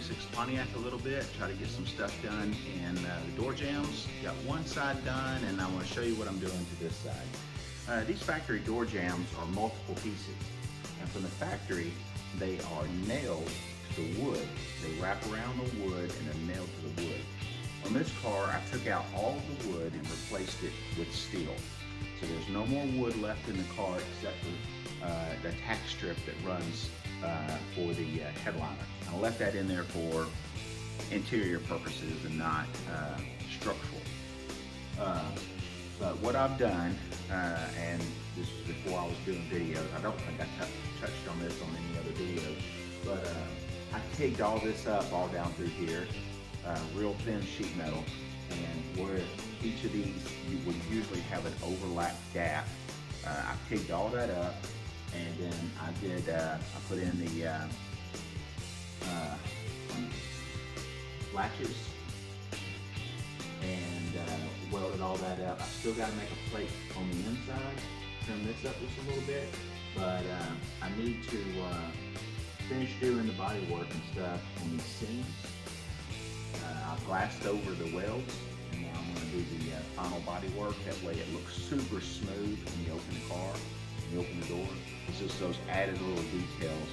'76 Pontiac a little bit, try to get some stuff done in the door jambs. Got one side done, and I want to show you what I'm doing to this side. These factory door jambs are multiple pieces, and from the factory, they are nailed to the wood. They wrap around the wood and they're nailed to the wood. On this car, I took out all the wood and replaced it with steel. So there's no more wood left in the car except for the tack strip that runs for the headliner. I left that in there for interior purposes and not structural. But what I've done, and this was before I was doing videos, I don't think I touched on this on any other videos, but I taped all this up all down through here, real thin sheet metal, and where each of these you would usually have an overlap gap, I taped all that up, and then I put in the latches and welded all that up. I still got to make a plate on the inside, trim this up just a little bit, but I need to finish doing the body work and stuff on these seams. I've glassed over the welds, and now I'm going to do the final body work. That way it looks super smooth when you open the car, when you open the door. It's just those added little details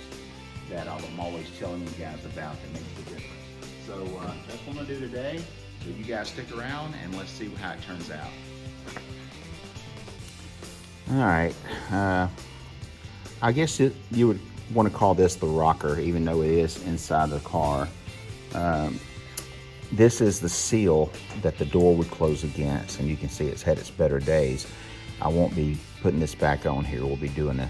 that I'm always telling you guys about that makes the difference. So that's what I'm going to do today. So you guys stick around and let's see how it turns out. All right, I guess you would want to call this the rocker, even though it is inside the car. This is the seal that the door would close against, and you can see it's had its better days. I won't be putting this back on here. We'll be doing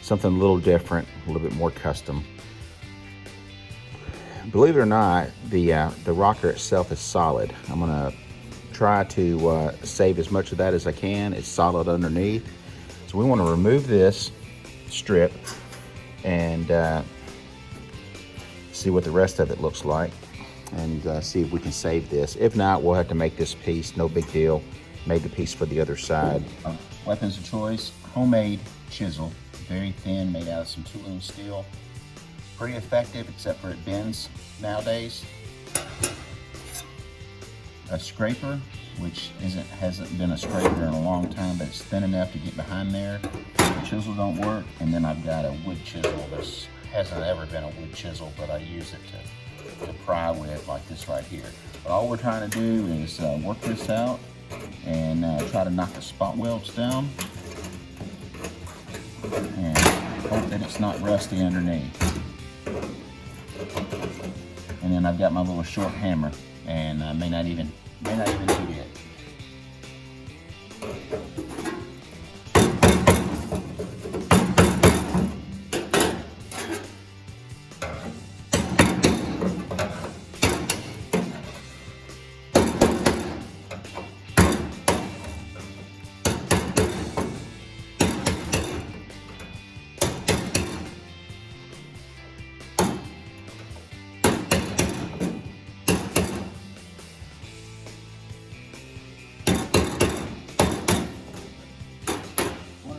something a little different, a little bit more custom. Believe it or not, the rocker itself is solid. I'm gonna try to save as much of that as I can. It's solid underneath. So we want to remove this strip and see what the rest of it looks like, and see if we can save this. If not, we'll have to make this piece, no big deal. Made the piece for the other side. Weapons of choice, homemade chisel, very thin, made out of some 2-inch steel. Pretty effective, except for it bends nowadays. A scraper, which hasn't been a scraper in a long time, but it's thin enough to get behind there. The chisel don't work, and then I've got a wood chisel. This hasn't ever been a wood chisel, but I use it to pry with, like this right here. But all we're trying to do is work this out and try to knock the spot welds down and hope that it's not rusty underneath. And then I've got my little short hammer, and I may not even need it.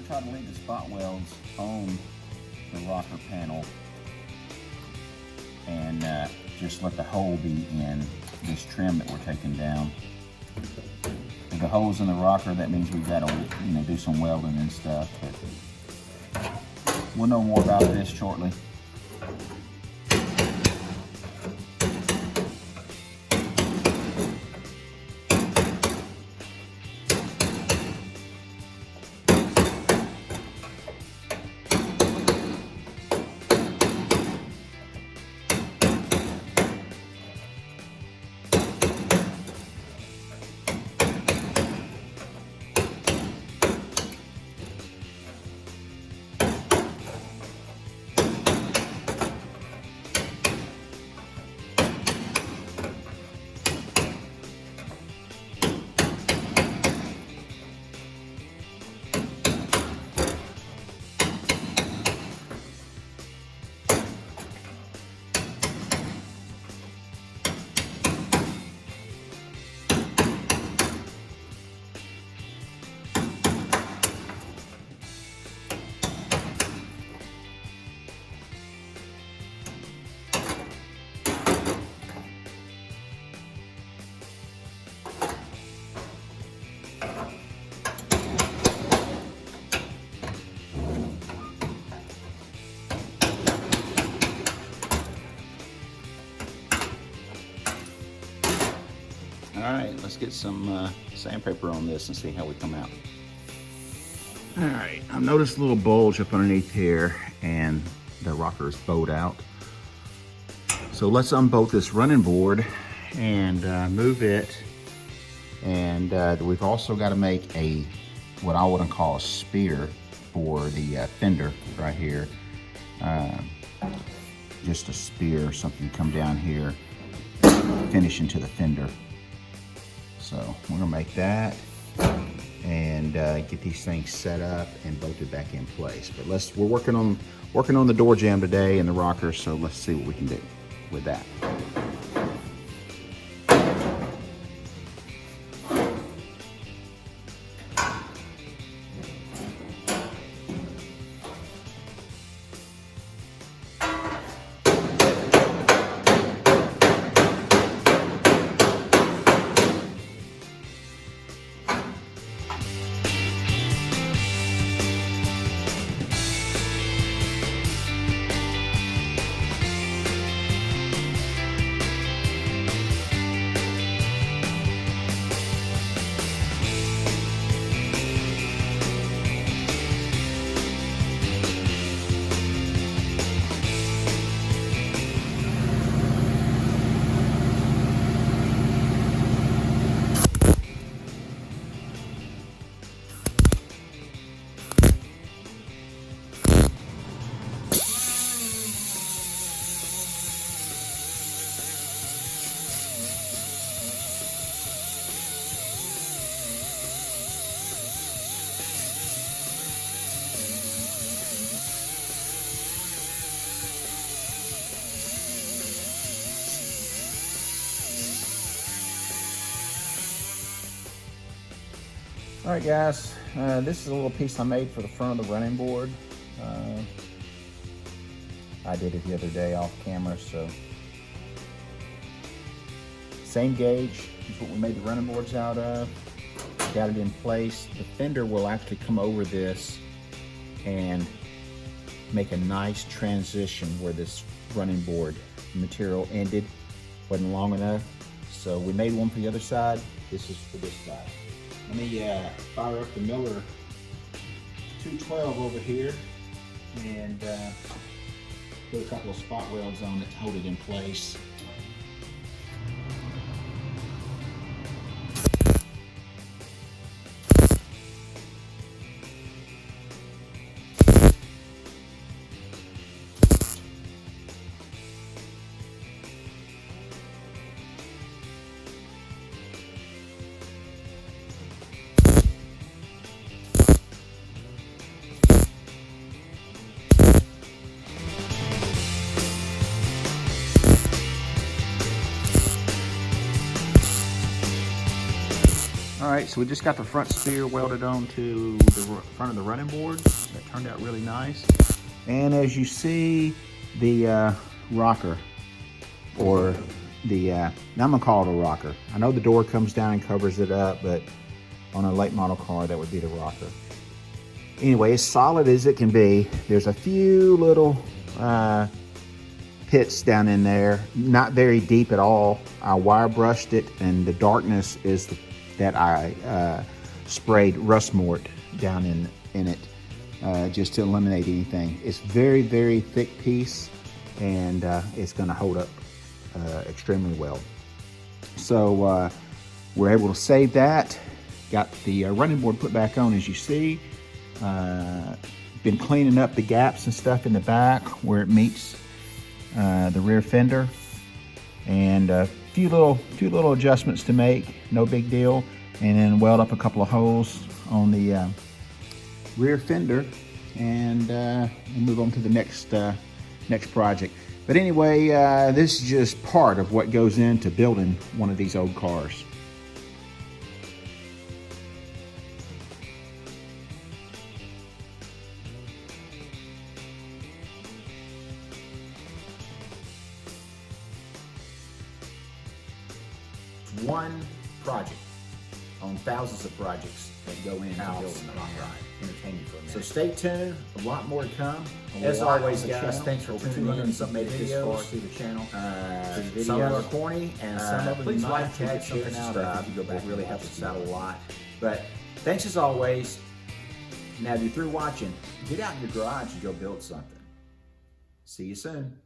Try to leave the spot welds on the rocker panel and just let the hole be in this trim that we're taking down. If the hole's in the rocker, that means we've got to do some welding and stuff, but we'll know more about this shortly. right, let's get some sandpaper on this and see how we come out. All right, I've noticed a little bulge up underneath here and the rocker is bowed out. So let's unbolt this running board and move it. And we've also got to make what I want to call a spear for the fender right here. Just a spear or something come down here, finish into the fender. So we're gonna make that and get these things set up and bolted back in place. But we're working on the door jamb today and the rocker, so let's see what we can do with that. All right, guys, this is a little piece I made for the front of the running board. I did it the other day off camera, so same gauge is what we made the running boards out of. Got it in place. The fender will actually come over this and make a nice transition where this running board material ended. Wasn't long enough, so we made one for the other side. This is for this side. Let me fire up the Miller 212 over here and put a couple of spot welds on it to hold it in place. All right, so we just got the front spear welded onto the front of the running board. That turned out really nice. And as you see, the rocker, or the, now I'm gonna call it a rocker. I know the door comes down and covers it up, but on a late model car, that would be the rocker. Anyway, as solid as it can be. There's a few little pits down in there, not very deep at all. I wire brushed it, and the darkness is that I sprayed rust mort down in it just to eliminate anything. It's very, very thick piece, and it's gonna hold up extremely well. So we're able to save that. Got the running board put back on, as you see. Been cleaning up the gaps and stuff in the back where it meets the rear fender, and a few little adjustments to make, no big deal, and then weld up a couple of holes on the rear fender, and we'll move on to the next project. But anyway, this is just part of what goes into building one of these old cars. One project on thousands of projects. that go into building a hot rod. Entertaining for a minute. So stay tuned. A lot more to come. And As we're live always, on the guys, channel. thanks for Over tuning in. 200 Some made it this far videos. through the channel. These Some of them videos. are corny, and some of them Please you might like, actually tag get something share, out subscribe. of. You go back It really and helps watch us the out a video. lot. But thanks as always. Now, if you're through watching, get out in your garage and go build something. See you soon.